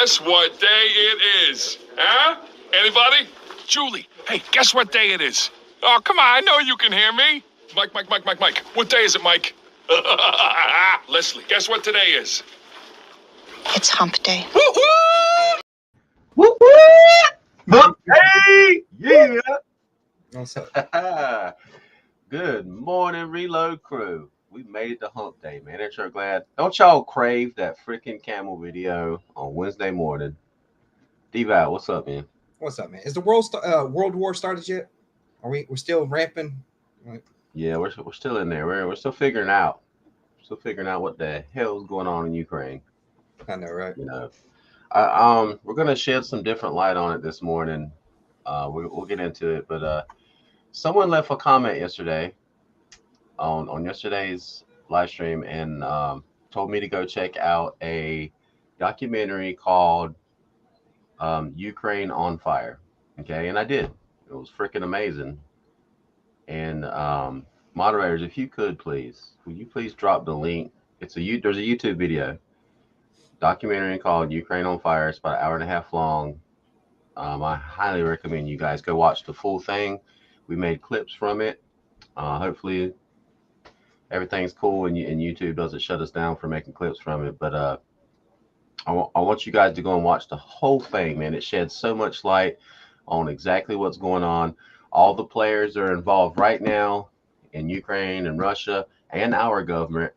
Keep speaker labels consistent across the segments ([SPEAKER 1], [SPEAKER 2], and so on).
[SPEAKER 1] Guess what day it is? Huh? Anybody? Julie, hey, guess what day it is? Oh, come on, I know you can hear me. Mike. What day is it, Mike? Leslie, guess what today is?
[SPEAKER 2] It's hump day.
[SPEAKER 3] Woo woo! Hump day! Yeah!
[SPEAKER 4] What's up?
[SPEAKER 3] Good morning, Reload crew. We made it to hump day, man. Ain't you glad? Don't y'all crave that freaking camel video on Wednesday morning? Devout, what's up, man?
[SPEAKER 4] What's up, man? Is the world war started yet? We're still ramping?
[SPEAKER 3] Yeah, we're still in there. We're still figuring out. What the hell's going on in Ukraine.
[SPEAKER 4] I know, right?
[SPEAKER 3] You know, we're gonna shed some different light on it this morning. We'll get into it, but someone left a comment yesterday on yesterday's live stream and told me to go check out a documentary called Ukraine on Fire. Okay, and I did. It was freaking amazing. And moderators, if you could please, will you please drop the link? There's a YouTube video documentary called Ukraine on Fire. It's about an hour and a half long. I highly recommend you guys go watch the full thing. We made clips from it. Hopefully everything's cool and YouTube doesn't shut us down for making clips from it. But I want you guys to go and watch the whole thing, man. It sheds so much light on exactly what's going on. All the players that are involved right now in Ukraine and Russia and our government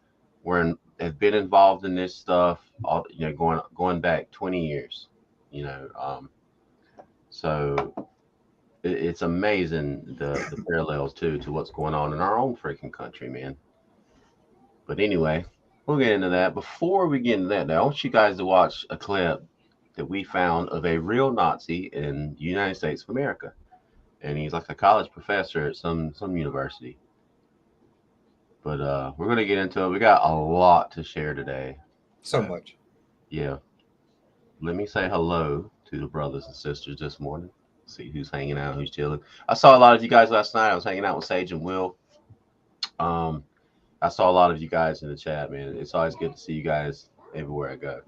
[SPEAKER 3] have been involved in this stuff, going back 20 years. So it's amazing the parallels to what's going on in our own freaking country, man. But anyway, we'll get into that. Before we get into that, I want you guys to watch a clip that we found of a real Nazi in the United States of America. And he's like a college professor at some university. But we're going to get into it. We got a lot to share today.
[SPEAKER 4] So much.
[SPEAKER 3] Yeah. Let me say hello to the brothers and sisters this morning. See who's hanging out, who's chilling. I saw a lot of you guys last night. I was hanging out with Sage and Will. I saw a lot of you guys in the chat, man. It's always good to see you guys everywhere I go.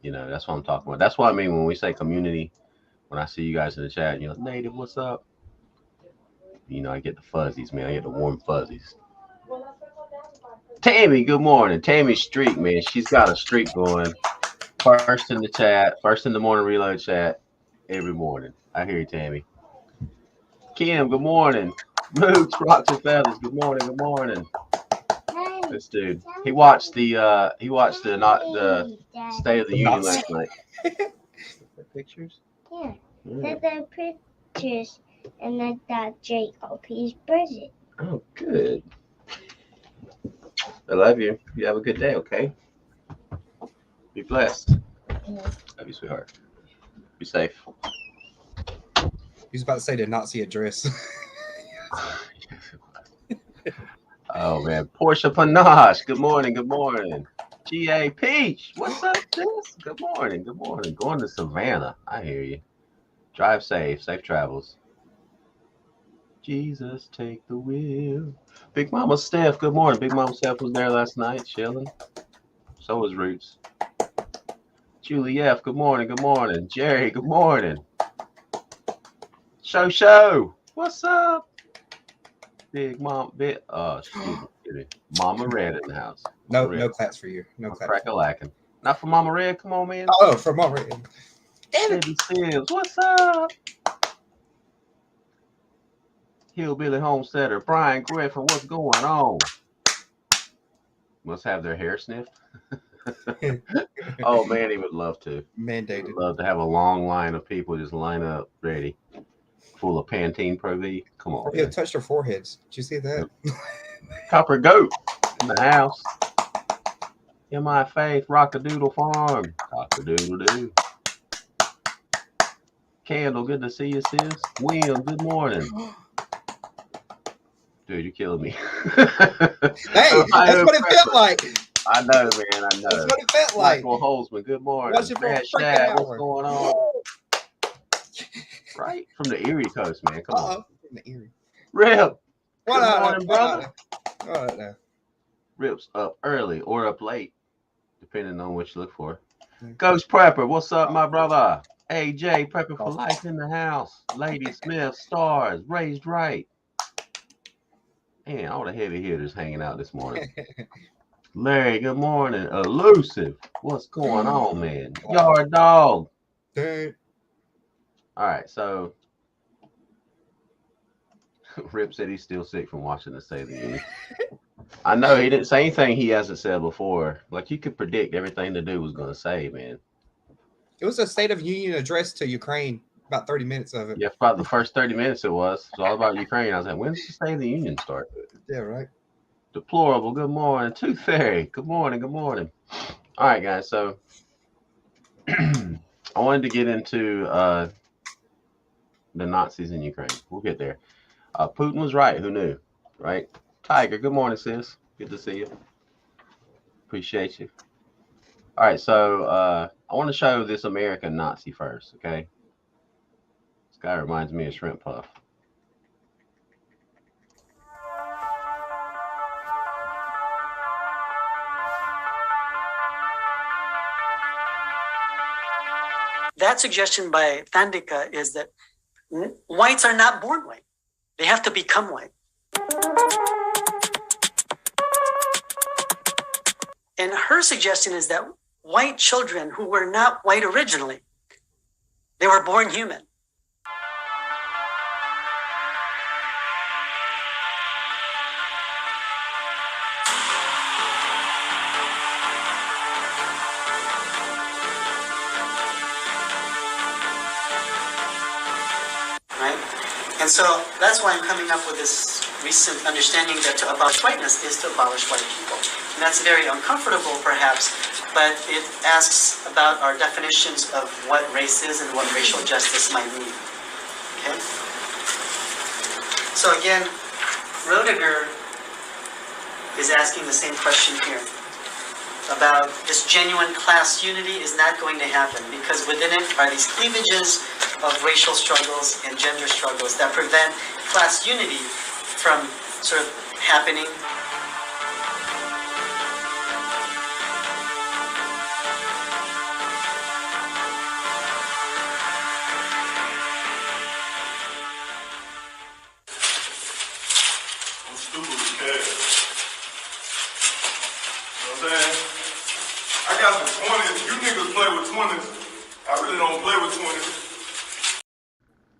[SPEAKER 3] That's what I'm talking about. That's what I mean when we say community. When I see you guys in the chat, Native, what's up? I get the fuzzies, man. I get the warm fuzzies. Tammy, good morning. Tammy's streak, man. She's got a streak going. First in the chat, first in the morning reload chat every morning. I hear you, Tammy. Kim, good morning. Moots, Rocks and Feathers, good morning, good morning. This dude, he watched the State of the Union last night. Pictures?
[SPEAKER 5] Yeah. The pictures and then that Jacob, he's present.
[SPEAKER 3] Oh, good. I love you. You have a good day, okay? Be blessed. Love you, sweetheart. Be safe.
[SPEAKER 4] He was about to say the Nazi address.
[SPEAKER 3] Oh, man. Portia Panache. Good morning. Good morning. G.A. Peach. What's up, sis? Good morning. Good morning. Going to Savannah. I hear you. Drive safe. Safe travels. Jesus, take the wheel. Big Mama Steph. Good morning. Big Mama Steph was there last night chilling. So was Roots. Julie F. Good morning. Good morning. Jerry. Good morning. Show. What's up? Big Mom, Mama Red in the house.
[SPEAKER 4] No claps for you. No claps.
[SPEAKER 3] Crack-a-lacking. Not for Mama Red. Come on, man.
[SPEAKER 4] Oh, for Mama Red.
[SPEAKER 3] Debbie Sims, what's up? Hillbilly Homesteader, Brian Griffin, what's going on? Must have their hair sniffed. Oh, man, he would love to.
[SPEAKER 4] Mandated.
[SPEAKER 3] He'd love to have a long line of people just line up ready. Full of Pantene Pro V. Come on.
[SPEAKER 4] Yeah, touch their foreheads. Did you see that?
[SPEAKER 3] Copper Goat in the house. In my faith, Rockadoodle Farm. Cock-a-doodle-doo. Candle, good to see you, sis. William, good morning. Dude, you're killing me.
[SPEAKER 4] Hey, that's what it felt like.
[SPEAKER 3] I know, man. I know.
[SPEAKER 4] That's what it felt like.
[SPEAKER 3] Michael Holzman, good morning.
[SPEAKER 4] Watch it for a freaking hour.
[SPEAKER 3] What's going on? Right? From the Erie Coast, man. Come on.
[SPEAKER 4] From the Erie.
[SPEAKER 3] Rip.
[SPEAKER 4] What
[SPEAKER 3] Good morning, brother.
[SPEAKER 4] What now?
[SPEAKER 3] Rip's up early or up late, depending on what you look for. Ghost Prepper, what's up, my brother? AJ, Prepper for Life in the house. Lady Smith, Stars, Raised Right. Man, all the heavy hitters hanging out this morning. Larry, good morning. Elusive, what's going on, man? Yard Dog.
[SPEAKER 4] Dude.
[SPEAKER 3] All right, so Rip said he's still sick from watching the State of the Union. I know he didn't say anything he hasn't said before. Like, you could predict everything the dude was going to say, man.
[SPEAKER 4] It was a State of Union address to Ukraine, about 30 minutes of it.
[SPEAKER 3] Yeah, probably the first 30 minutes it was. It's all about Ukraine. I was like, when's the State of the Union start?
[SPEAKER 4] Yeah, right.
[SPEAKER 3] Deplorable, good morning. Tooth Fairy, good morning, good morning. All right, guys, so I wanted to get into the Nazis in Ukraine. We'll get there. Putin was right. Who knew, right? Tiger, good morning, sis. Good to see you. Appreciate you. All right, so I want to show this American Nazi first, okay? This guy reminds me of Shrimp Puff.
[SPEAKER 6] That suggestion by Thandika is that whites are not born white. They have to become white. And her suggestion is that white children who were not white originally, they were born human. Right? And so that's why I'm coming up with this recent understanding that to abolish whiteness is to abolish white people. And that's very uncomfortable, perhaps, but it asks about our definitions of what race is and what racial justice might mean. Okay? So again, Roediger is asking the same question here about this genuine class unity is not going to happen because within it are these cleavages of racial struggles and gender struggles that prevent class unity from sort of happening.
[SPEAKER 7] I'm stupid as cash. You know what I'm saying? I got some 20s. You niggas play with 20s. I really don't play with 20s.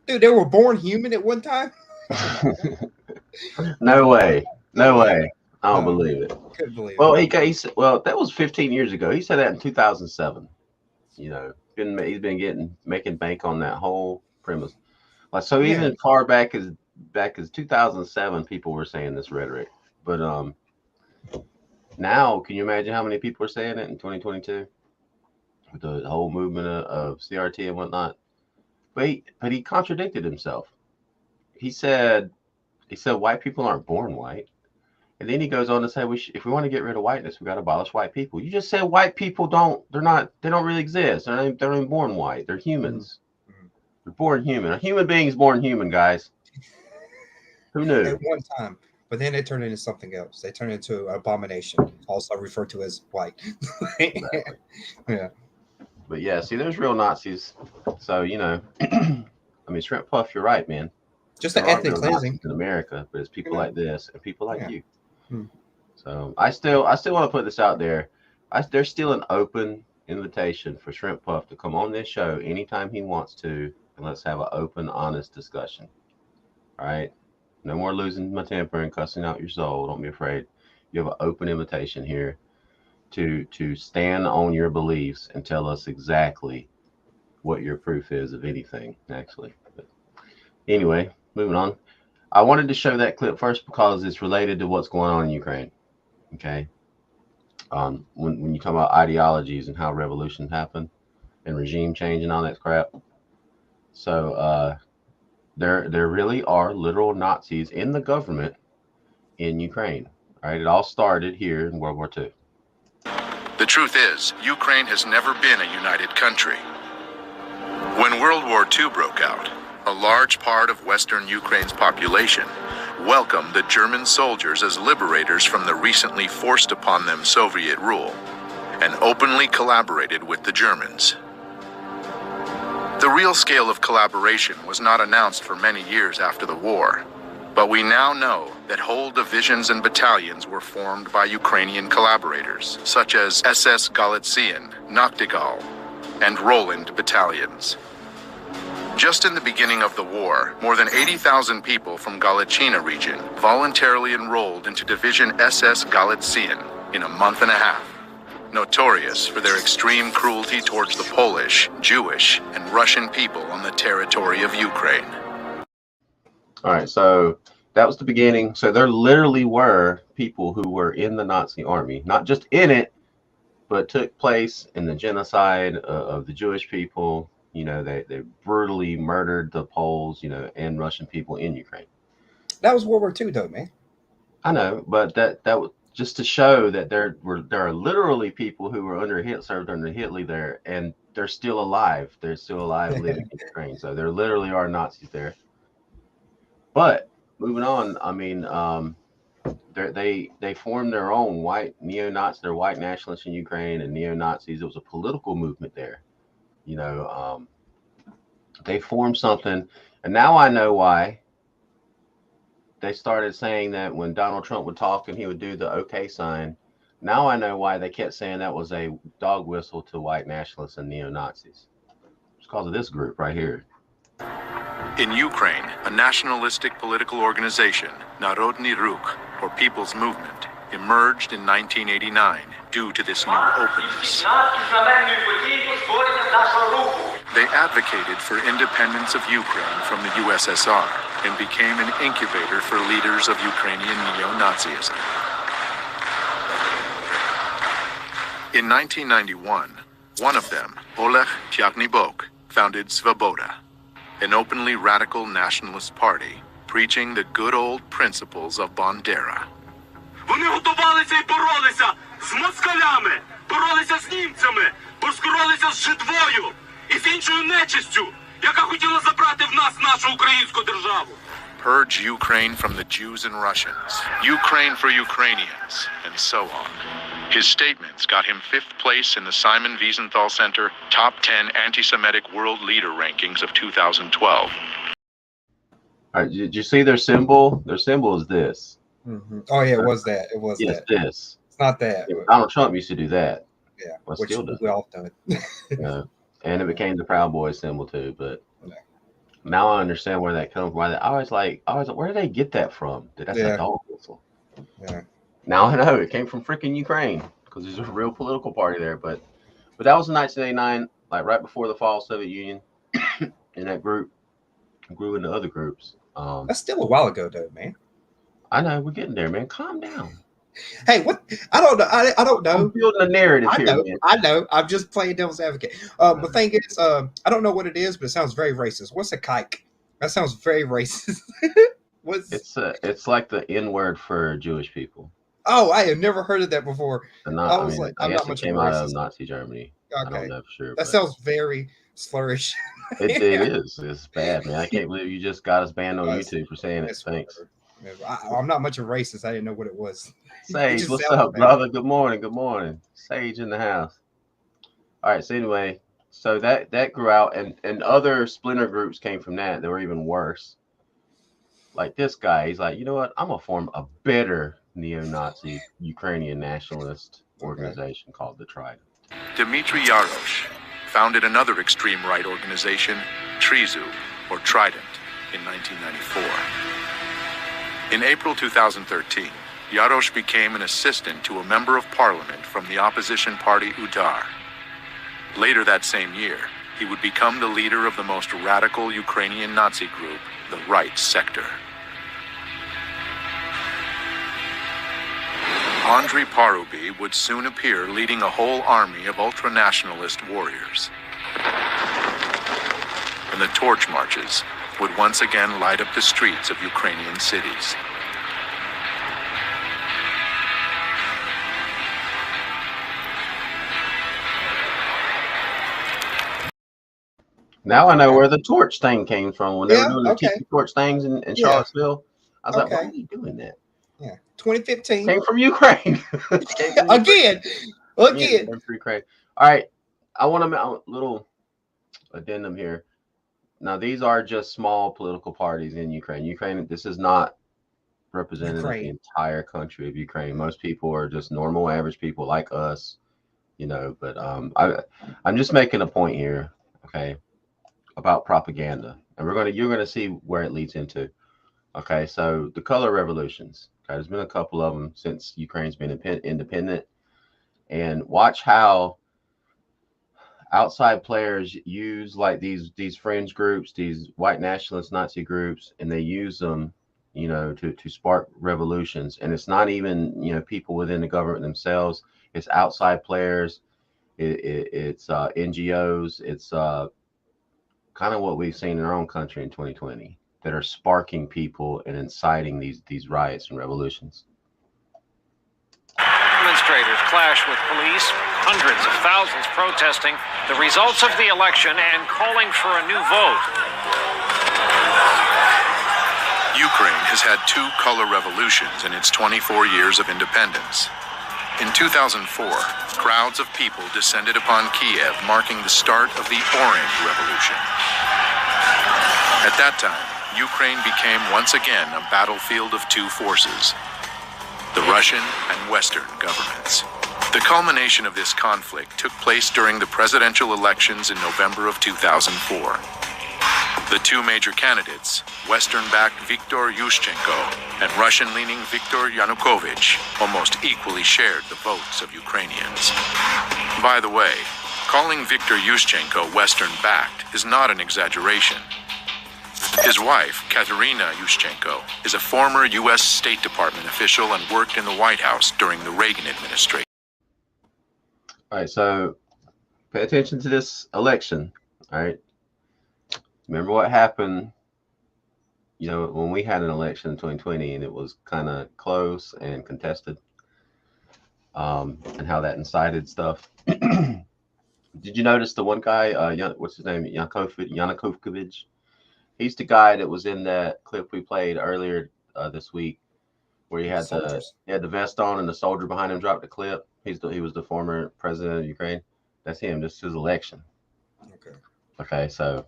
[SPEAKER 4] Dude, they were born human at one time?
[SPEAKER 3] No way. No way. I don't believe it.
[SPEAKER 4] Couldn't believe
[SPEAKER 3] Well,
[SPEAKER 4] it.
[SPEAKER 3] he said, well, that was 15 years ago. He said that in 2007. You know, he's been making bank on that whole premise. Like, so even far back as 2007, people were saying this rhetoric. But now, can you imagine how many people are saying it in 2022 with the whole movement of CRT and whatnot? But he contradicted himself. He said white people aren't born white, and then he goes on to say if we want to get rid of whiteness, we got to abolish white people. You just said white people they don't really exist. They're not even born white. They're humans. Mm-hmm. They're born human. A human being is born human, guys. Who knew?
[SPEAKER 4] At one time, but then they turn into something else. They turn into abomination, also referred to as white.
[SPEAKER 3] Exactly.
[SPEAKER 4] Yeah.
[SPEAKER 3] But yeah, see, there's real Nazis. So, you know, I mean, Shrimp Puff, you're right, man.
[SPEAKER 4] Just an ethnic cleansing
[SPEAKER 3] in America, but it's people like this and people like you.
[SPEAKER 4] Hmm.
[SPEAKER 3] So I still want to put this out there. There's still an open invitation for Shrimp Puff to come on this show anytime he wants to, and let's have an open, honest discussion. All right? No more losing my temper and cussing out your soul. Don't be afraid. You have an open invitation here to stand on your beliefs and tell us exactly what your proof is of anything, actually. But anyway, moving on. I wanted to show that clip first because it's related to what's going on in Ukraine. Okay. When you talk about ideologies and how revolutions happen and regime change and all that crap. So there really are literal Nazis in the government in Ukraine. All right. It all started here in World War II.
[SPEAKER 8] The truth is, Ukraine has never been a united country. When World War II broke out, a large part of Western Ukraine's population welcomed the German soldiers as liberators from the recently forced upon them Soviet rule. and openly collaborated with the Germans. The real scale of collaboration was not announced for many years after the war, but we now know that whole divisions and battalions were formed by Ukrainian collaborators, such as SS Galician, Nachtigall, and Roland battalions. Just in the beginning of the war, more than 80,000 people from Galician region voluntarily enrolled into Division SS Galician in a month and a half, notorious for their extreme cruelty towards the Polish, Jewish, and Russian people on the territory of Ukraine.
[SPEAKER 3] All right, so that was the beginning. So there literally were people who were in the Nazi army, not just in it, but took place in the genocide of the Jewish people. You know, they brutally murdered the Poles, you know, and Russian people in Ukraine.
[SPEAKER 4] That was World War II, though, man.
[SPEAKER 3] I know, but that was just to show that there are literally people who were served under Hitler there, and they're still alive. They're still alive living in Ukraine. So there literally are Nazis there. But moving on, I mean, they formed their own white neo-Nazis, they're white nationalists in Ukraine and neo-Nazis. It was a political movement there. You know, they formed something, and now I know why. They started saying that when Donald Trump would talk and he would do the OK sign. Now I know why they kept saying that was a dog whistle to white nationalists and neo-Nazis. It's because of this group right here.
[SPEAKER 8] In Ukraine, a nationalistic political organization, Narodny Ruch, or People's Movement, emerged in 1989 due to this new openness. They advocated for independence of Ukraine from the USSR and became an incubator for leaders of Ukrainian neo-Nazism. In 1991, one of them, Oleg Tyagnybok, founded Svoboda, an openly radical nationalist party preaching the good old principles of Bandera.
[SPEAKER 7] Вони готувалися і боролися з москалями, боролися з німцями, боролися з жидвою і з іншою нечистю, яка хотіла забрати в нас нашу українську державу.
[SPEAKER 8] Purge Ukraine from the Jews and Russians, Ukraine for Ukrainians, and so on. His statements got him 5th place in the Simon Wiesenthal Center Top 10 Anti-Semitic World Leader Rankings of 2012.
[SPEAKER 3] All right, did you see their symbol? Their symbol is this.
[SPEAKER 4] Mm-hmm. Oh, yeah, it was that. It was
[SPEAKER 3] yes,
[SPEAKER 4] that.
[SPEAKER 3] This.
[SPEAKER 4] It's not that.
[SPEAKER 3] Yeah, Donald Trump used to do that.
[SPEAKER 4] Yeah,
[SPEAKER 3] well,
[SPEAKER 4] which
[SPEAKER 3] still does.
[SPEAKER 4] we all done it.
[SPEAKER 3] Yeah. And it became the Proud Boys symbol too. But
[SPEAKER 4] yeah.
[SPEAKER 3] Now I understand where that comes from. I was like, where did they get that from? That's a dog whistle.
[SPEAKER 4] Yeah.
[SPEAKER 3] Now I know it came from freaking Ukraine because there's a real political party there. But that was in 1989, like right before the fall of the Soviet Union, and that group grew into other groups.
[SPEAKER 4] That's still a while ago, though, man.
[SPEAKER 3] I know, we're getting there, man. Calm down.
[SPEAKER 4] Hey, what? I don't know. I don't know.
[SPEAKER 3] I'm building a narrative
[SPEAKER 4] I know.
[SPEAKER 3] here, man.
[SPEAKER 4] I know. I'm just playing devil's advocate. The thing is, I don't know what it is, but it sounds very racist. What's a kike? That sounds very racist.
[SPEAKER 3] It's like the N word for Jewish people.
[SPEAKER 4] Oh, I have never heard of that before.
[SPEAKER 3] I guess it came out of Nazi Germany.
[SPEAKER 4] Okay.
[SPEAKER 3] I don't know for sure.
[SPEAKER 4] That sounds very slurish.
[SPEAKER 3] It is. It's bad, man. I can't believe you just got us banned on YouTube for saying it. Thanks.
[SPEAKER 4] I'm not much of a racist. I didn't know what it was.
[SPEAKER 3] Sage, what's up, brother? Good morning. Good morning. Sage in the house. All right. So anyway, so that grew out, and other splinter groups came from that. They were even worse. Like this guy, he's like, you know what? I'm gonna form a better neo-Nazi Ukrainian nationalist organization called the Trident.
[SPEAKER 8] Dmitry Yarosh founded another extreme right organization, Trizu, or Trident, in 1994. In April 2013, Yarosh became an assistant to a member of parliament from the opposition party Udar. Later that same year, he would become the leader of the most radical Ukrainian Nazi group, the Right Sector. Andrei Parubi would soon appear leading a whole army of ultra-nationalist warriors. And the torch marches would once again light up the streets of Ukrainian cities.
[SPEAKER 3] Now I know where the torch thing came from. When they were doing the tiki torch things in Charlottesville, I was like, why are you doing that?
[SPEAKER 4] Yeah, 2015.
[SPEAKER 3] Came from Ukraine.
[SPEAKER 4] Again, Again.
[SPEAKER 3] Free Ukraine. All right, I want to make a little addendum here. Now, these are just small political parties in Ukraine. This is not representative of the entire country of Ukraine. Most people are just normal, average people like us, you know. But I'm just making a point here, okay, about propaganda, and you're gonna see where it leads into. Okay, so the color revolutions. Okay, there's been a couple of them since Ukraine's been independent, and watch how outside players use like these fringe groups, these white nationalist Nazi groups, and they use them, you know, to spark revolutions. And it's not even, you know, people within the government themselves. It's outside players. It's NGOs. It's kind of what we've seen in our own country in 2020 that are sparking people and inciting these riots and revolutions.
[SPEAKER 9] Demonstrators clash with police, hundreds of thousands protesting the results of the election and calling for a new vote.
[SPEAKER 8] Ukraine has had 2 color revolutions in its 24 years of independence. In 2004, crowds of people descended upon Kiev, marking the start of the Orange Revolution. At that time, Ukraine became once again a battlefield of 2 forces, the Russian and Western governments. The culmination of this conflict took place during the presidential elections in November of 2004. The 2 major candidates, Western-backed Viktor Yushchenko and Russian-leaning Viktor Yanukovych, almost equally shared the votes of Ukrainians. By the way, calling Viktor Yushchenko Western-backed is not an exaggeration. His wife, Katerina Yushchenko, is a former U.S. State Department official and worked in the White House during the Reagan administration.
[SPEAKER 3] All right, so pay attention to this election. All right. Remember what happened, you know, when we had an election in 2020 and it was kind of close and contested, and how that incited stuff. Did you notice the one guy, what's his name, Yanukovych? He's the guy that was in that clip we played earlier this week, where he had the vest on and the soldier behind him dropped the clip. He was the former president of Ukraine. That's him. This is his election. Okay, so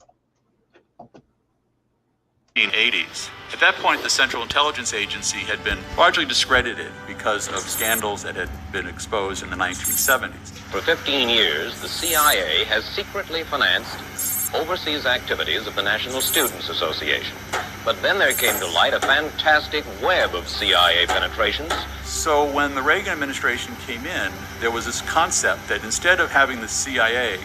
[SPEAKER 10] 1980s. At that point, the Central Intelligence Agency had been largely discredited because of scandals that had been exposed in the 1970s.
[SPEAKER 11] For 15 years, the CIA has secretly financed overseas activities of the National Students Association. But then there came to light a fantastic web of CIA penetrations.
[SPEAKER 10] So when the Reagan administration came in, there was this concept that instead of having the CIA,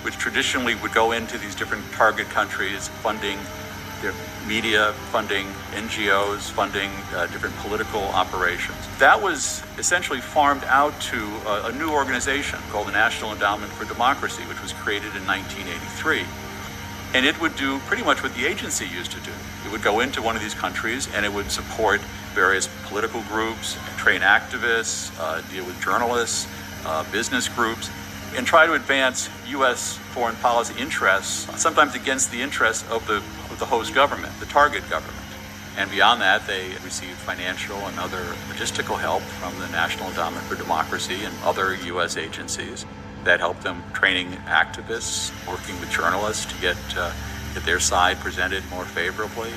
[SPEAKER 10] which traditionally would go into these different target countries, funding their media, funding NGOs, funding different political operations, that was essentially farmed out to a new organization called the National Endowment for Democracy, which was created in 1983. And it would do pretty much what the agency used to do. It would go into one of these countries and it would support various political groups, train activists, deal with journalists, business groups, and try to advance U.S. foreign policy interests, sometimes against the interests of the host government, the target government. And beyond that, they received financial and other logistical help from the National Endowment for Democracy and other U.S. agencies that helped them training activists, working with journalists to get their side presented more favorably.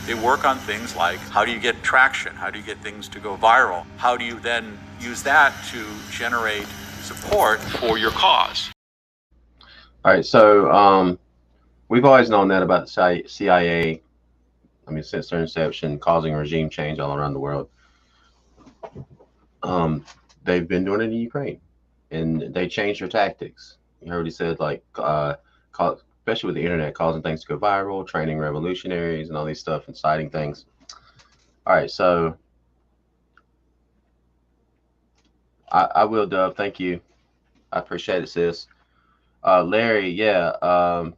[SPEAKER 10] They work on things like, how do you get traction? How do you get things to go viral? How do you then use that to generate support for your cause?
[SPEAKER 3] All right, so we've always known that about the CIA. I mean, since their inception, causing regime change all around the world. They've been doing it in Ukraine, and they changed their tactics. You already said, like, especially with the internet, causing things to go viral, training revolutionaries, and all these stuff, inciting things. All right, so I will, Dub. Thank you. I appreciate it, sis. Larry, yeah.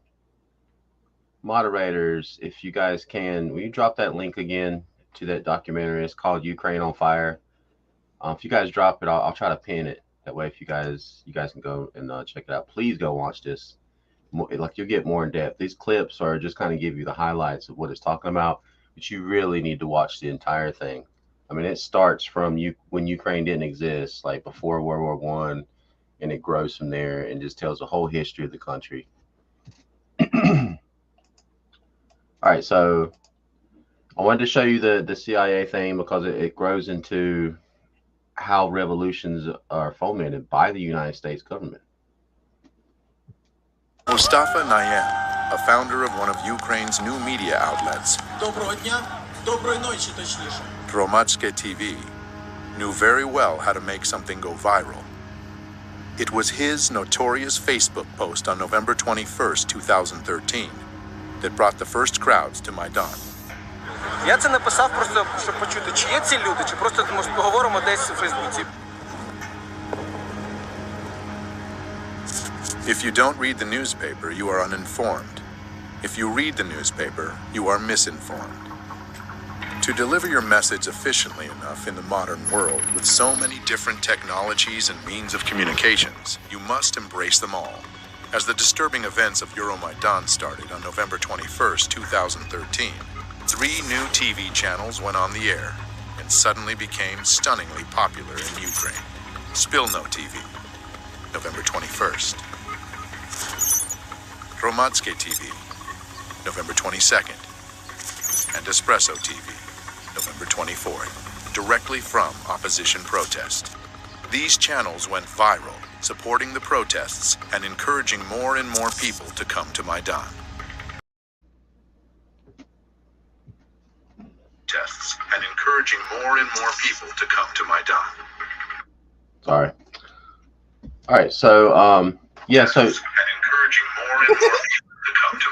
[SPEAKER 3] Moderators, if you guys can, will you drop that link again to that documentary? It's called Ukraine on Fire. If you guys drop it, I'll try to pin it. That way, if you guys can go and check it out. Please go watch this. Like, you'll get more in depth. These clips are just kind of give you the highlights of what it's talking about, but you really need to watch the entire thing. I mean, it starts from when Ukraine didn't exist, like before World War One, and it grows from there and just tells the whole history of the country. All right, so I wanted to show you the CIA thing because it grows into how revolutions are fomented by the United States government.
[SPEAKER 8] Mustafa Nayyem, a founder of one of Ukraine's new media outlets, Hromadske TV, knew very well how to make something go viral. It was his notorious Facebook post on November 21st, 2013, that brought the first crowds to Maidan.
[SPEAKER 12] Я це написав просто, щоб почути, чи є ці люди, чи просто може поговоримо десь у Фейсбуці.
[SPEAKER 8] If you don't read the newspaper, you are uninformed. If you read the newspaper, you are misinformed. To deliver your message efficiently enough in the modern world with so many different technologies and means of communications, you must embrace them all. As the disturbing events of Euromaidan started on November 21st, 2013, 3 new TV channels went on the air and suddenly became stunningly popular in Ukraine. Spilno TV, November 21st. Hromadske TV, November 22nd. And Espresso TV, November 24th, directly from opposition protest. These channels went viral, supporting the protests and encouraging more and more people to come to Maidan. And encouraging more and more people to come to Maidan.
[SPEAKER 3] Sorry. All right, so yeah, so
[SPEAKER 8] And encouraging more and more people to come to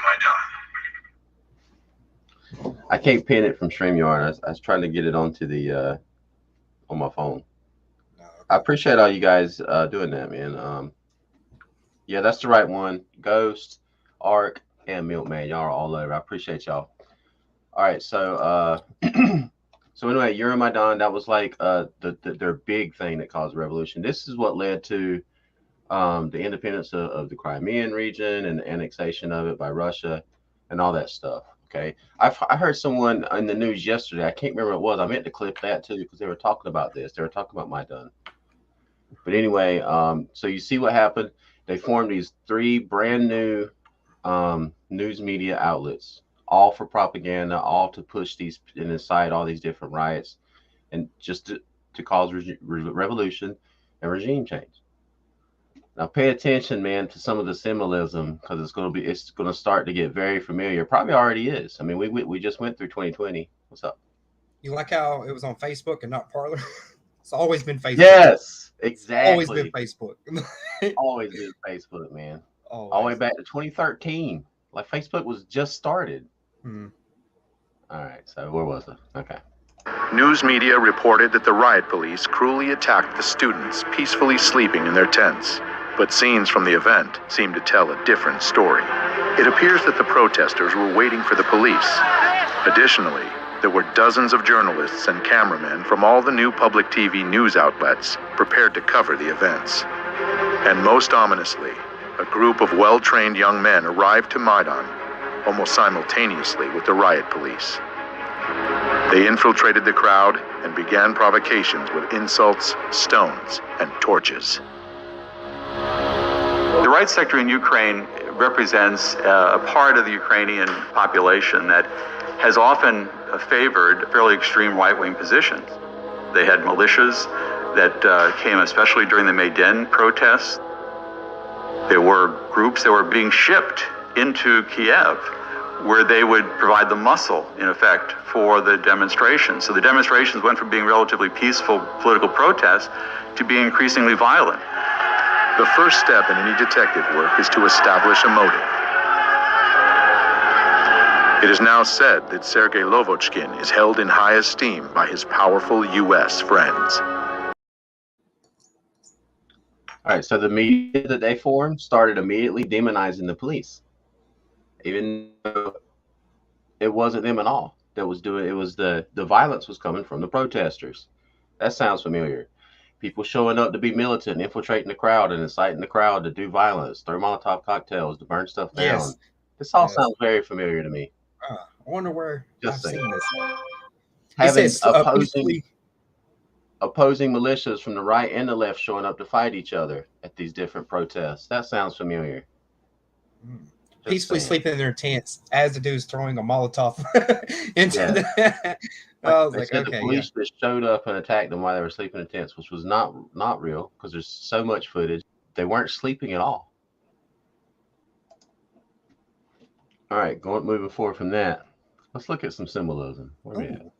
[SPEAKER 8] Maidan.
[SPEAKER 3] I can't pin it from StreamYard. I was trying to get it onto the on my phone. I appreciate all you guys doing that, man. Yeah, that's the right one. Ghost, Ark, and Milkman. Y'all are all over. I appreciate y'all. All right, so so anyway, Euromaidan, that was like their big thing that caused a revolution. This is what led to the independence of the Crimean region and the annexation of it by Russia and all that stuff. Okay, I heard someone in the news yesterday. I can't remember what it was. I meant to clip that too because they were talking about this. They were talking about Maidan. But anyway, so you see what happened. They formed these 3 brand new news media outlets, all for propaganda, all to push these and incite all these different riots, and just to cause revolution and regime change. Now pay attention, man, to some of the symbolism because it's going to start to get very familiar. Probably already is. I mean, we just went through 2020. What's up?
[SPEAKER 4] You like how it was on Facebook and not Parler? It's always been Facebook.
[SPEAKER 3] Yes, exactly.
[SPEAKER 4] Always been Facebook.
[SPEAKER 3] Always been Facebook, man.
[SPEAKER 4] Always.
[SPEAKER 3] All the way back to 2013. Like Facebook was just started.
[SPEAKER 4] Hmm.
[SPEAKER 3] All right, so where was I? Okay.
[SPEAKER 8] News media reported that the riot police cruelly attacked the students peacefully sleeping in their tents. But scenes from the event seem to tell a different story. It appears that the protesters were waiting for the police. Additionally, there were dozens of journalists and cameramen from all the new public TV news outlets prepared to cover the events. And most ominously, a group of well-trained young men arrived to Maidan almost simultaneously with the riot police. They infiltrated the crowd and began provocations with insults, stones, and torches.
[SPEAKER 10] The right sector in Ukraine represents a part of the Ukrainian population that has often favored fairly extreme right-wing positions. They had militias that came especially during the Maidan protests. There were groups that were being shipped into Kiev where they would provide the muscle, in effect, for the demonstrations. So the demonstrations went from being relatively peaceful political protests to being increasingly violent.
[SPEAKER 8] The first step in any detective work is to establish a motive. It is now said that Sergei Lovochkin is held in high esteem by his powerful U.S. friends.
[SPEAKER 3] All right, so the media that they formed started immediately demonizing the police, even though it wasn't them at all that was doing it. Was the violence was coming from the protesters. That sounds familiar. People showing up to be militant, infiltrating the crowd and inciting the crowd to do violence, throw Molotov cocktails, to burn stuff down.
[SPEAKER 4] Yes.
[SPEAKER 3] This all sounds very familiar to me.
[SPEAKER 4] I wonder where
[SPEAKER 3] Just
[SPEAKER 4] I've
[SPEAKER 3] saying.
[SPEAKER 4] seen this. It
[SPEAKER 3] Having
[SPEAKER 4] says,
[SPEAKER 3] opposing,
[SPEAKER 4] peacefully
[SPEAKER 3] opposing militias from the right and the left showing up to fight each other at these different protests. That sounds familiar.
[SPEAKER 4] Peacefully sleeping in their tents as the dude's throwing a Molotov into
[SPEAKER 3] Yeah.
[SPEAKER 4] the. I was
[SPEAKER 3] They
[SPEAKER 4] like,
[SPEAKER 3] said
[SPEAKER 4] okay,
[SPEAKER 3] the police just showed up and attacked them while they were sleeping in tents, which was not real because there's so much footage. They weren't sleeping at all. All right, moving forward from that, let's look at some symbolism. Where are we at?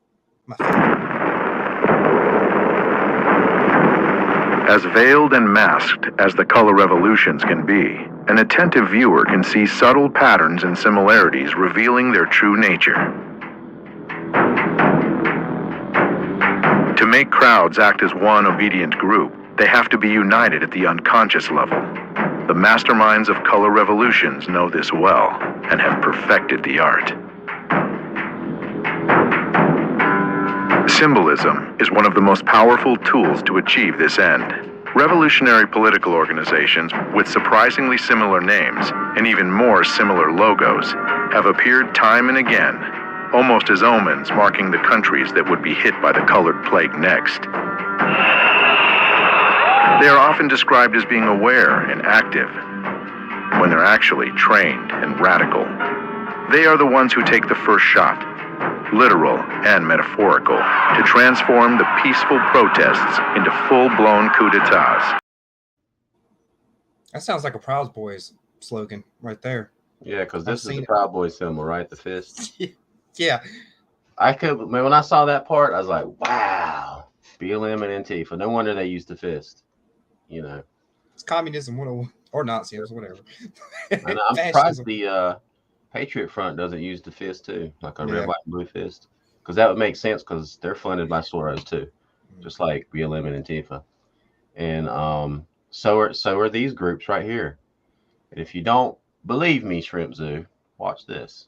[SPEAKER 8] As veiled and masked as the color revolutions can be, an attentive viewer can see subtle patterns and similarities revealing their true nature. To make crowds act as one obedient group, they have to be united at the unconscious level. The masterminds of color revolutions know this well and have perfected the art. Symbolism is one of the most powerful tools to achieve this end. Revolutionary political organizations with surprisingly similar names and even more similar logos have appeared time and again, almost as omens marking the countries that would be hit by the colored plague next. They are often described as being aware and active, when they're actually trained and radical. They are the ones who take the first shot, literal and metaphorical, to transform the peaceful protests into full-blown coup d'etats.
[SPEAKER 4] That sounds like a Proud Boys slogan right there.
[SPEAKER 3] Yeah, because this is the Proud Boys symbol, right? The fist.
[SPEAKER 4] Yeah.
[SPEAKER 3] When I saw that part, I was like, wow, BLM and Antifa. No wonder they used the fist. You know,
[SPEAKER 4] it's communism 101 or Nazism, whatever.
[SPEAKER 3] And I'm surprised the Patriot Front doesn't use the fist too, like a red, white, and blue fist, because that would make sense because they're funded by Soros too, just like BLM and Antifa. And so are these groups right here. And if you don't believe me, Shrimp Zoo, watch this.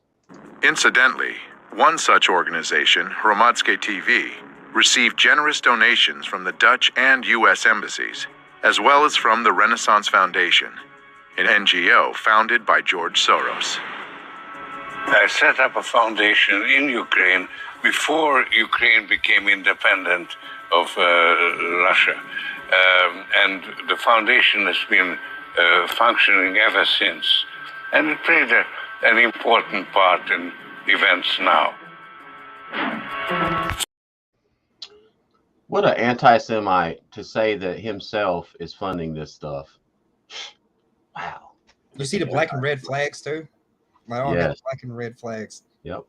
[SPEAKER 8] Incidentally, one such organization, Hromadske TV, received generous donations from the Dutch and U.S. embassies, as well as from the Renaissance Foundation, an NGO founded by George Soros.
[SPEAKER 13] I set up a foundation in Ukraine before Ukraine became independent of Russia. And the foundation has been functioning ever since. And it played an important part in events now.
[SPEAKER 3] What an anti-Semite to say that himself is funding this stuff. Wow.
[SPEAKER 4] You see the black and red flags too? Like all
[SPEAKER 3] Yes.
[SPEAKER 4] black and red flags.
[SPEAKER 3] Yep.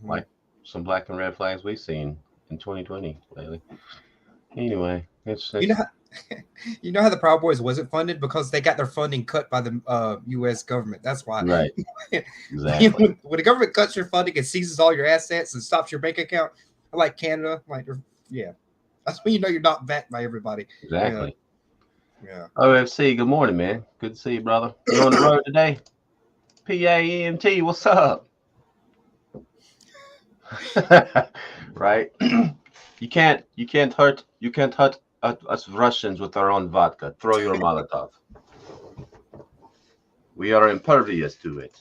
[SPEAKER 3] Like some black and red flags we've seen in 2020 lately. Anyway, it's
[SPEAKER 4] You know how the Proud Boys wasn't funded because they got their funding cut by the U.S. government. That's why.
[SPEAKER 3] Right. Exactly.
[SPEAKER 4] When the government cuts your funding and seizes all your assets and stops your bank account, like Canada, like yeah, that's when you know you're not backed by everybody.
[SPEAKER 3] Exactly.
[SPEAKER 4] Yeah.
[SPEAKER 3] OFC, good morning, man. Good to see you, brother. You on the road today? PAEMT, what's up? Right? You can't hurt us Russians with our own vodka. Throw your Molotov. We are impervious to it.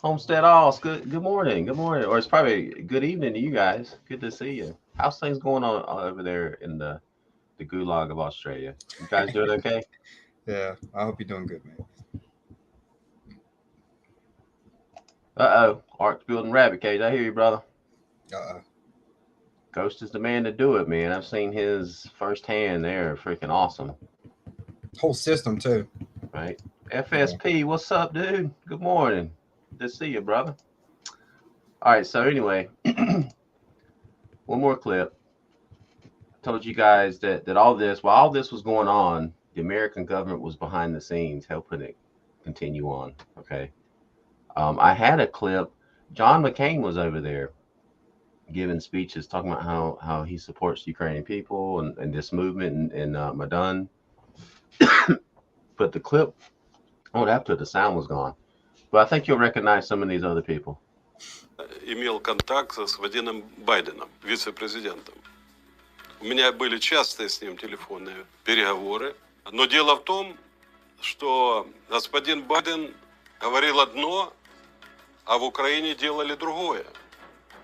[SPEAKER 3] Homestead Alls, good morning. Good morning. Or it's probably good evening to you guys. Good to see you. How's things going on over there in the gulag of Australia? You guys doing okay?
[SPEAKER 4] Yeah, I hope you're doing good, man.
[SPEAKER 3] Ark's building rabbit cage. I hear you, brother.
[SPEAKER 4] Uh-oh.
[SPEAKER 3] Ghost is the man to do it, man. I've seen his firsthand. They're freaking awesome.
[SPEAKER 4] Whole system too.
[SPEAKER 3] Right. FSP, what's up, dude? Good morning. Good to see you, brother. All right, so anyway, one more clip. I told you guys that while all this was going on, the American government was behind the scenes helping it continue on. Okay. I had a clip. John McCain was over there giving speeches talking about how he supports Ukrainian people and this movement in Maidan. But the clip, after the sound was gone. But I think you'll recognize some of these other people.
[SPEAKER 14] Имел контакт с Владимиром Байденом, вице-президентом. У меня были частые с ним телефонные переговоры. Но дело в том, что господин Байден говорил одно, а в Украине делали другое.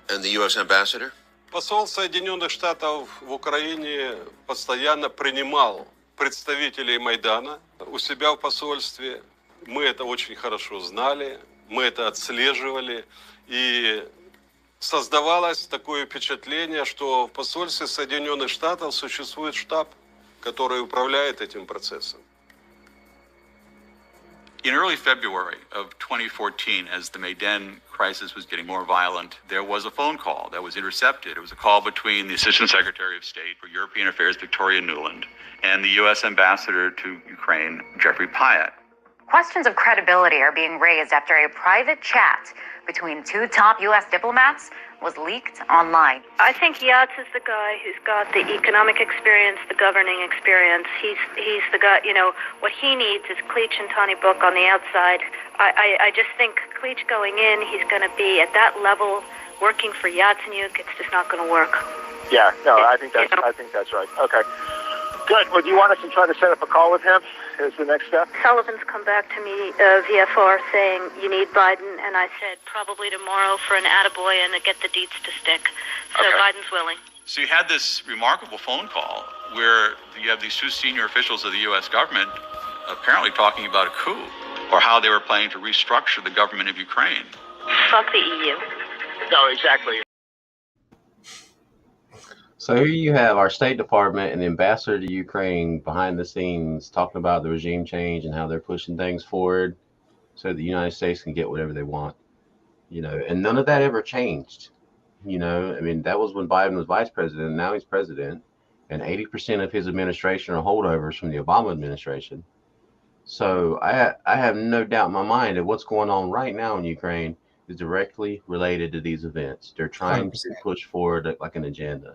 [SPEAKER 15] And the U.S. ambassador?
[SPEAKER 14] Посол Соединенных Штатов в Украине постоянно принимал представителей Майдана у себя в посольстве. Мы это очень хорошо знали, мы это отслеживали. И создавалось такое впечатление, что в посольстве Соединенных Штатов существует штаб, который управляет этим процессом.
[SPEAKER 10] In early February of 2014, as the Maidan crisis was getting more violent, there was a phone call that was intercepted. It was a call between the Assistant Secretary of State for European Affairs, Victoria Nuland, and the U.S. Ambassador to Ukraine, Jeffrey Pyatt.
[SPEAKER 16] Questions of credibility are being raised after a private chat between two top U.S. diplomats was leaked online.
[SPEAKER 17] I think Yats is the guy who's got the economic experience, the governing experience. He's the guy, you know, what he needs is Cleach and Tony Book on the outside. I just think Cleach going in, he's going to be at that level working for Yatsenyuk. It's just not going to work.
[SPEAKER 18] Yeah, no, I think that's right. Okay. Good. Well, do you want us to try to set up a call with him? Is the next step?
[SPEAKER 17] Sullivan's come back to me VFR saying you need Biden, and I said probably tomorrow for an attaboy and to get the deets to stick. So
[SPEAKER 10] Okay.
[SPEAKER 17] Biden's willing.
[SPEAKER 10] So you had this remarkable phone call where you have these two senior officials of the U.S. government apparently talking about a coup or how they were planning to restructure the government of Ukraine.
[SPEAKER 17] Fuck the EU.
[SPEAKER 18] No, exactly.
[SPEAKER 3] So here you have our State Department and the ambassador to Ukraine behind the scenes talking about the regime change and how they're pushing things forward so the United States can get whatever they want, you know, and none of that ever changed. You know, I mean, that was when Biden was vice president, and now he's president, and 80% of his administration are holdovers from the Obama administration. So I have no doubt in my mind that what's going on right now in Ukraine is directly related to these events. They're trying
[SPEAKER 4] 100%.
[SPEAKER 3] to push forward like an agenda.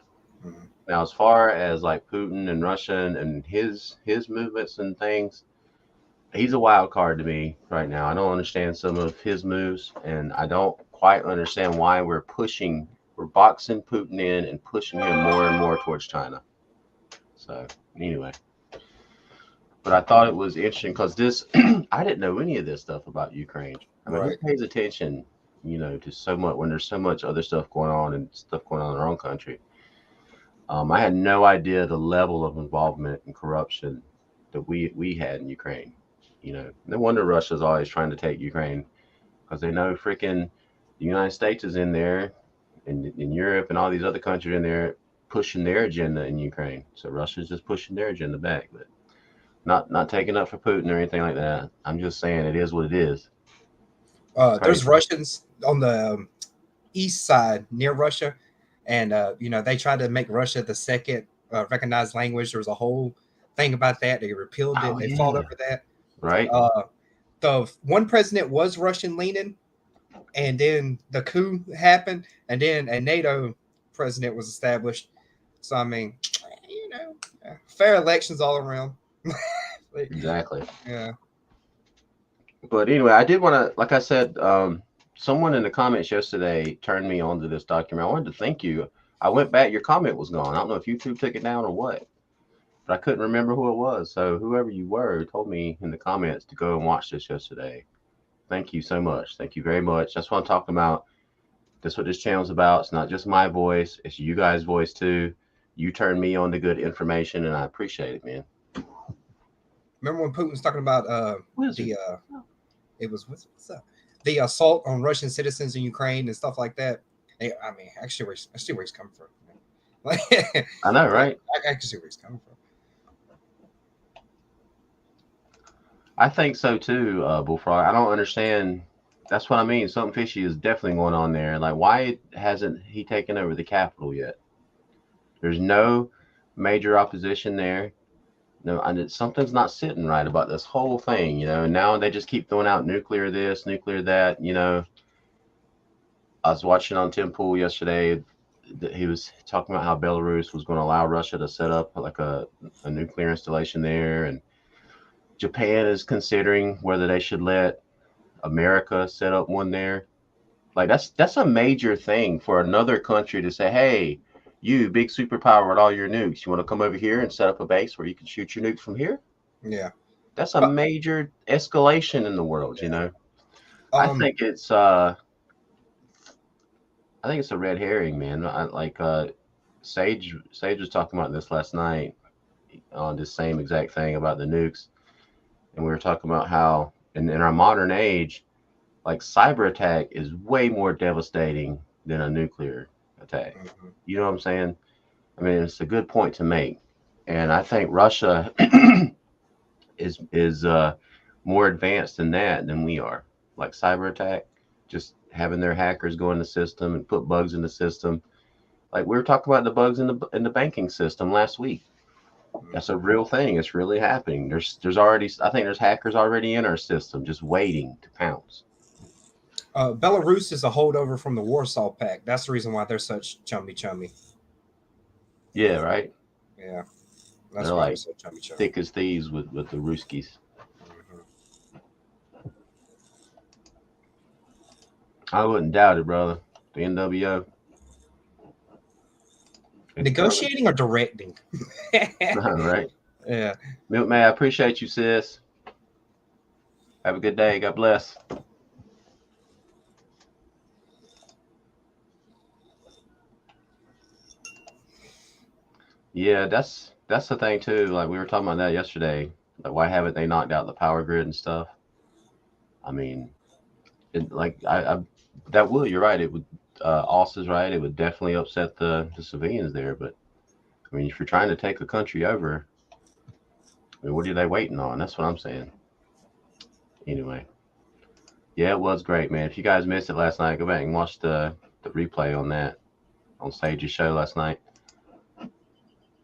[SPEAKER 3] Now, as far as like Putin and Russia and his movements and things, he's a wild card to me right now. I don't understand some of his moves, and I don't quite understand why we're boxing Putin in and pushing him more and more towards China. So anyway, but I thought it was interesting because this, I didn't know any of this stuff about Ukraine. I mean,
[SPEAKER 4] Right.
[SPEAKER 3] who pays attention, you know, to so much when there's so much other stuff going on and stuff going on in our own country. I had no idea the level of involvement and corruption that we had in Ukraine. You know, no wonder Russia's always trying to take Ukraine because they know freaking the United States is in there and in Europe and all these other countries in there pushing their agenda in Ukraine. So Russia's just pushing their agenda back, but not taking up for Putin or anything like that. I'm just saying it is what it is.
[SPEAKER 4] There's Russians on the east side near Russia, and you know, they tried to make Russia the second recognized language. There was a whole thing about that. They repealed it. They fought over that.
[SPEAKER 3] Right.
[SPEAKER 4] The one president was Russian leaning, and then the coup happened, and then a NATO president was established. So I mean, you know, fair elections all around.
[SPEAKER 3] Exactly.
[SPEAKER 4] Yeah.
[SPEAKER 3] But anyway, I did want to, like I said, someone in the comments yesterday turned me on to this document. I wanted to thank you. I went back, your comment was gone. I don't know if YouTube took it down or what, but I couldn't remember who it was. So whoever you were told me in the comments to go and watch this yesterday. Thank you so much. Thank you very much. That's what I'm talking about. That's what this channel's about. It's not just my voice. It's you guys' voice too. You turned me on to good information, and I appreciate it, man.
[SPEAKER 4] Remember when Putin was talking about the assault on Russian citizens in Ukraine and stuff like that? I mean, I see where he's coming from.
[SPEAKER 3] I know, right?
[SPEAKER 4] I can see where he's coming from.
[SPEAKER 3] I think so too, Bullfrog. I don't understand. That's what I mean. Something fishy is definitely going on there. Like, why hasn't he taken over the Capitol yet? There's no major opposition there. No, and something's not sitting right about this whole thing, you know. And now they just keep throwing out nuclear this, nuclear that, you know. I was watching on Tim Pool yesterday. He was talking about how Belarus was going to allow Russia to set up like a nuclear installation there, and Japan is considering whether they should let America set up one there. Like that's a major thing for another country to say, hey, you big superpower with all your nukes, you want to come over here and set up a base where you can shoot your nukes from here?
[SPEAKER 4] Yeah.
[SPEAKER 3] That's a major escalation in the world, you know. I think it's I think it's a red herring, man. Sage was talking about this last night on this same exact thing about the nukes, and we were talking about how in our modern age, like cyber attack is way more devastating than a nuclear attack. You know what I'm saying? I mean, it's a good point to make, and I think Russia is more advanced in that than we are. Like cyber attack, just having their hackers go in the system and put bugs in the system. Like we were talking about the bugs in the banking system last week. That's a real thing. It's really happening. There's already, I think there's hackers already in our system just waiting to pounce.
[SPEAKER 4] Belarus is a holdover from the Warsaw Pact. That's the reason why they're such chummy.
[SPEAKER 3] Yeah, right.
[SPEAKER 4] Yeah, that's
[SPEAKER 3] they're
[SPEAKER 4] why
[SPEAKER 3] like
[SPEAKER 4] they're so chummy.
[SPEAKER 3] thick as thieves with the Ruskies. I wouldn't doubt it, brother. The NWO.
[SPEAKER 4] Negotiating or directing?
[SPEAKER 3] Right.
[SPEAKER 4] Yeah.
[SPEAKER 3] Milkman, I appreciate you, sis. Have a good day. God bless. Yeah, that's the thing too. Like we were talking about that yesterday. Like why haven't they knocked out the power grid and stuff? I mean, that would. You're right. It would. Oss is right. It would definitely upset the civilians there. But I mean, if you're trying to take a country over, I mean, what are they waiting on? That's what I'm saying. Anyway, yeah, it was great, man. If you guys missed it last night, go back and watch the replay on that on Sage's show last night.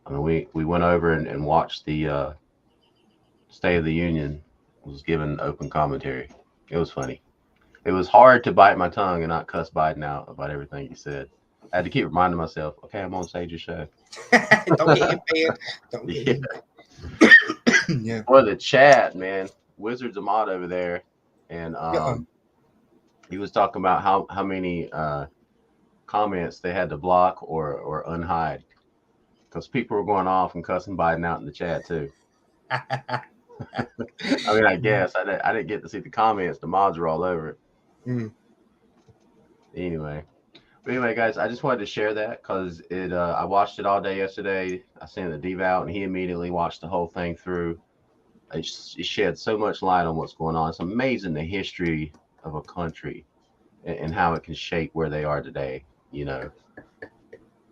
[SPEAKER 3] I mean, we went over and watched the State of the Union. Was given open commentary. It was funny. It was hard to bite my tongue and not cuss Biden out about everything he said. I had to keep reminding myself, okay, I'm on Sage's show.
[SPEAKER 4] Don't get impaired. Don't get
[SPEAKER 3] yeah. Well, the chat, man, Wizards of Mod over there, and he was talking about how many comments they had to block or unhide because people were going off and cussing Biden out in the chat too. I mean, I guess I didn't get to see the comments. The mods were all over it. Anyway, guys, I just wanted to share that because I watched it all day yesterday. I sent it to Devout, and he immediately watched the whole thing through. It shed so much light on what's going on. It's amazing the history of a country and how it can shape where they are today. You know.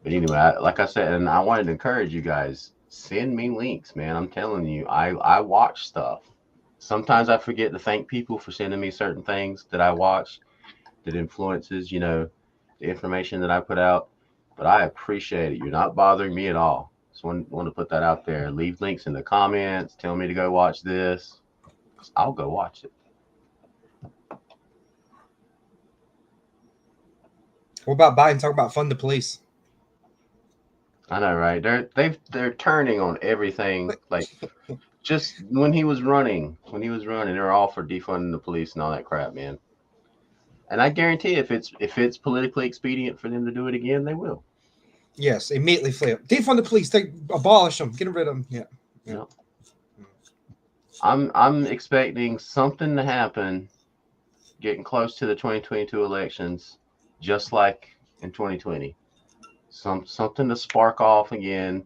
[SPEAKER 3] But anyway, like I said, and I wanted to encourage you guys. Send me links, man. I'm telling you, I watch stuff. Sometimes I forget to thank people for sending me certain things that I watch that influences, the information that I put out. But I appreciate it. You're not bothering me at all. Just want to put that out there. Leave links in the comments. Tell me to go watch this. I'll go watch it.
[SPEAKER 4] What about Biden? Talk about fund the police.
[SPEAKER 3] I know, right? They're turning on everything. Like just when he was running, they're all for defunding the police and all that crap, man. And I guarantee if it's politically expedient for them to do it again, they will.
[SPEAKER 4] Yes, immediately flip. Defund the police. They abolish them. Get rid of them. Yeah.
[SPEAKER 3] I'm expecting something to happen, getting close to the 2022 elections, just like in 2020. Something to spark off again,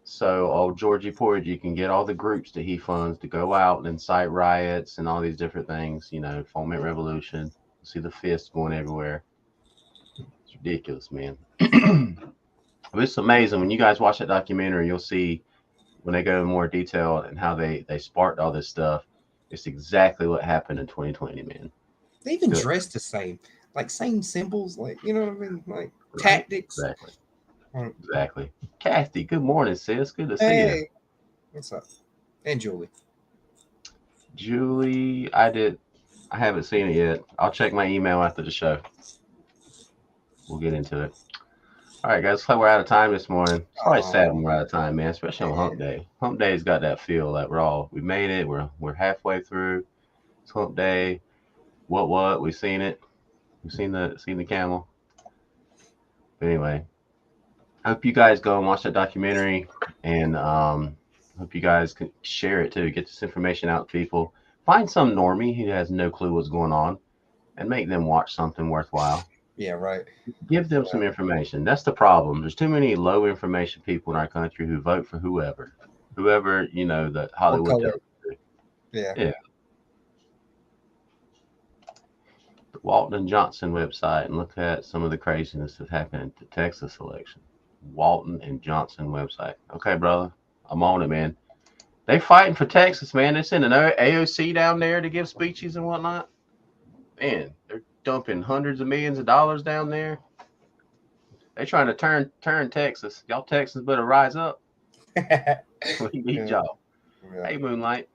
[SPEAKER 3] so old Georgie Porgy can get all the groups that he funds to go out and incite riots and all these different things. Foment revolution. See the fists going everywhere. It's ridiculous, man. It's amazing when you guys watch that documentary. You'll see when they go in more detail and how they sparked all this stuff. It's exactly what happened in 2020, man.
[SPEAKER 4] They even dressed the same, like same symbols, like you know what I mean, like tactics.
[SPEAKER 3] Exactly. Kathy, good morning, sis. Good to see you.
[SPEAKER 4] What's up? And Julie.
[SPEAKER 3] I haven't seen it yet. I'll check my email after the show. We'll get into it. All right, guys. Looks like we're out of time this morning. It's always sad when we're out of time, man. Especially on Hump Day. Hump Day's got that feel that we made it. We're halfway through. It's Hump Day. What? We've seen it. We've seen the camel. But anyway, I hope you guys go and watch that documentary, and hope you guys can share it too. Get this information out to people. Find some normie who has no clue what's going on, and make them watch something worthwhile.
[SPEAKER 4] Yeah, right.
[SPEAKER 3] Give them some information. That's the problem. There's too many low information people in our country who vote for whoever, that Hollywood tells them to. Yeah. The Walton and Johnson website and look at some of the craziness that happened at the Texas election. Walton and Johnson website. Okay, brother, I'm on it, man. They fighting for Texas, man. They're sending AOC down there to give speeches and whatnot. Man, they're dumping hundreds of millions of dollars down there. They're trying to turn Texas. Y'all Texans better rise up. We need y'all. Yeah. Hey, Moonlight.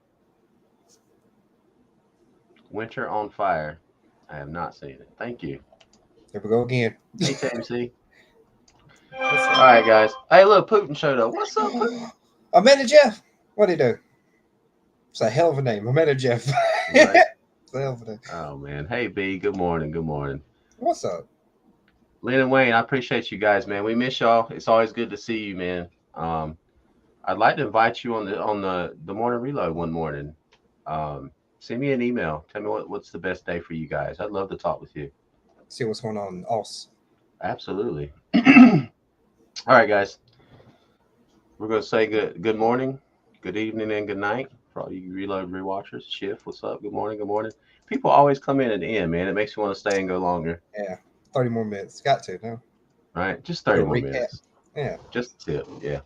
[SPEAKER 3] Winter on Fire. I have not seen it. Thank you.
[SPEAKER 4] There we go again.
[SPEAKER 3] Hey, TMC. All right, guys. Hey, look, Putin showed up. What's up, Putin?
[SPEAKER 4] Amanda Jeff. What'd he do? It's a hell of a name. Amanda Jeff. Right. It's a hell of a name.
[SPEAKER 3] Oh, man. Hey, B. Good morning. Good morning.
[SPEAKER 4] What's up?
[SPEAKER 3] Lynn and Wayne, I appreciate you guys, man. We miss y'all. It's always good to see you, man. I'd like to invite you on the morning reload one morning. Send me an email. Tell me what's the best day for you guys. I'd love to talk with you.
[SPEAKER 4] See what's going on in Oz.
[SPEAKER 3] Absolutely. All right, guys. We're going to say good morning, good evening, and good night for all you reload rewatchers. Shift, what's up? Good morning. Good morning. People always come in at the end, man. It makes you want to stay and go longer.
[SPEAKER 4] Yeah. 30 more minutes. Got to, no?
[SPEAKER 3] All right. Just 30 more minutes.
[SPEAKER 4] Yeah.
[SPEAKER 3] Just a tip. Yeah.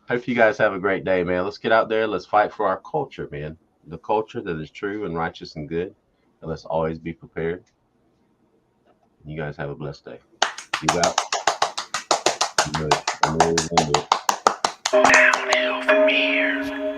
[SPEAKER 3] Hope you guys have a great day, man. Let's get out there. Let's fight for our culture, man. The culture that is true and righteous and good. And let's always be prepared. You guys have a blessed day. Devout. Downhill from here.